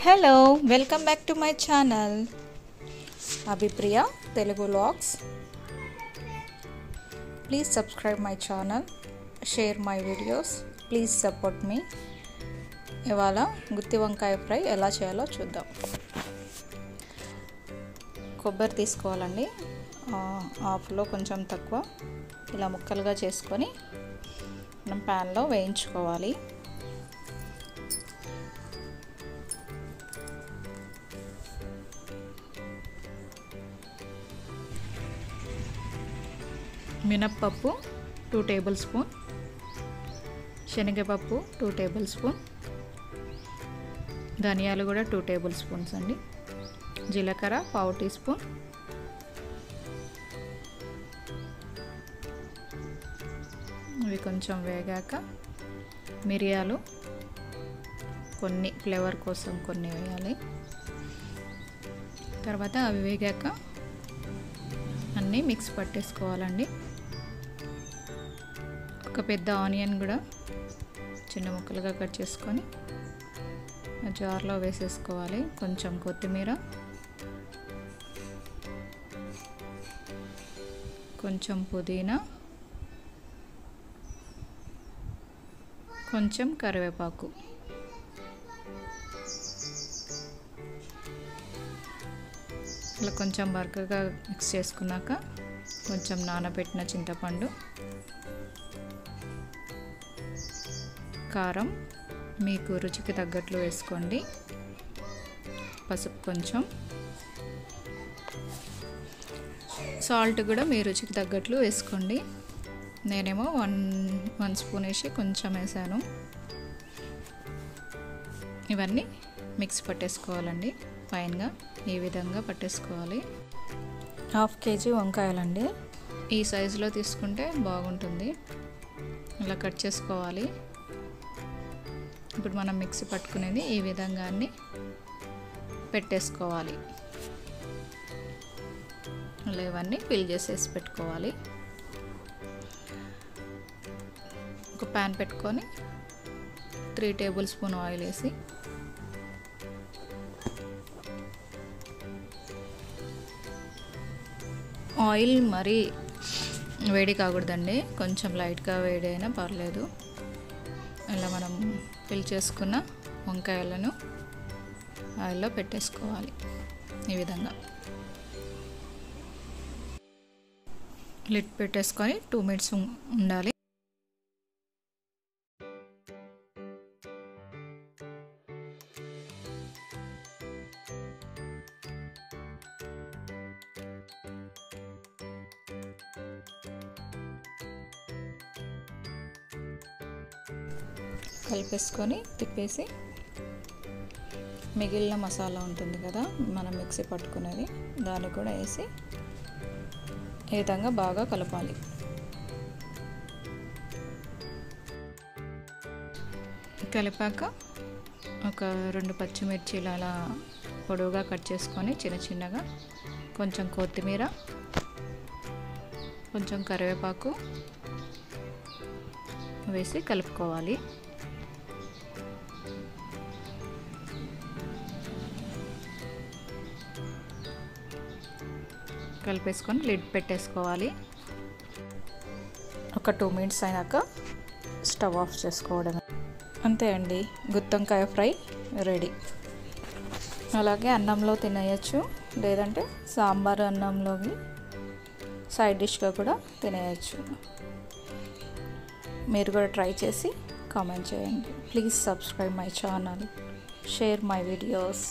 Hello welcome back to my channel Abhipriya Telugu vlogs. Please subscribe my channel, share my videos, please support మీ. ఇవాళ గుత్తి వంకాయ fry ఎలా చేయాలో చూద్దాం. కొబ్బరి తీసుకోవాలండి, హాఫ్లో కొంచెం తక్కువ ఇలా ముక్కలుగా చేసుకొని మనం ప్యాన్లో వేయించుకోవాలి. మినప్పప్పు 2 టేబుల్ స్పూన్, శనగపప్పు 2 టేబుల్ స్పూన్, ధనియాలు కూడా 2 టేబుల్ స్పూన్స్ అండి, జీలకర్ర 1/2 టీ స్పూన్, ఇవి కొంచెం వేగాక మిరియాలు కొన్ని ఫ్లేవర్ కోసం కొన్ని వేయాలి. తర్వాత అవి వేగాక అన్నీ మిక్స్ పట్టేసుకోవాలండి. ఒక పెద్ద ఆనియన్ కూడా చిన్న ముక్కలుగా కట్ చేసుకొని జార్లో వేసేసుకోవాలి. కొంచెం కొత్తిమీర, కొంచెం పుదీనా, కొంచెం కరివేపాకు, ఇలా కొంచెం బరకగా మిక్స్ చేసుకున్నాక కొంచెం నానబెట్టిన చింతపండు, కారం మీకు రుచికి తగ్గట్లు వేసుకోండి, పసుపు కొంచెం, సాల్ట్ కూడా మీ రుచికి తగ్గట్లు వేసుకోండి. నేనేమో వన్ స్పూన్ వేసి కొంచెం వేసాను. ఇవన్నీ మిక్స్ పట్టేసుకోవాలండి. ఫైన్గా ఈ విధంగా పట్టేసుకోవాలి. 1/2 కేజీ వంకాయలండి, ఈ సైజులో తీసుకుంటే బాగుంటుంది. ఇలా కట్ చేసుకోవాలి. ఇప్పుడు మనం మిక్సీ పట్టుకునేది ఈ విధంగా అన్ని పెట్టేసుకోవాలి. అలా ఇవన్నీ ఫిల్ చేసేసి పెట్టుకోవాలి. ఒక ప్యాన్ పెట్టుకొని 3 టేబుల్ స్పూన్ ఆయిల్ వేసి ఆయిల్ మరీ వేడి కాకూడదండి, కొంచెం లైట్గా వేడి అయినా పర్లేదు. ఇలా మనం ఫిల్ చేసుకున్న వంకాయలను ఆయిల్లో పెట్టేసుకోవాలి. ఈ విధంగా లిడ్ పెట్టేసుకొని 2 మినిట్స్ ఉండాలి. కలిపేసుకొని తిప్పేసి మిగిలిన మసాలా ఉంటుంది కదా మనం మిక్సీ పట్టుకునేది, దాన్ని కూడా వేసి ఈ విధంగా బాగా కలపాలి. కలిపాక ఒక 2 పచ్చిమిర్చీలు అలా పొడవుగా కట్ చేసుకొని చిన్న చిన్నగా, కొంచెం కొత్తిమీర, కొంచెం కరివేపాకు వేసి కలుపుకోవాలి. కలిపేసుకొని లిడ్ పెట్టేసుకోవాలి. ఒక 2 మినిట్స్ అయినాక స్టవ్ ఆఫ్ చేసుకోవడమే. అంతే అండి, గుత్తొంకాయ ఫ్రై రెడీ. అలాగే అన్నంలో తినేయచ్చు, లేదంటే సాంబార్ అన్నంలోకి సైడ్ డిష్గా కూడా తినేయచ్చు. మీరు కూడా ట్రై చేసి కామెంట్ చేయండి. Please subscribe my channel, share my videos.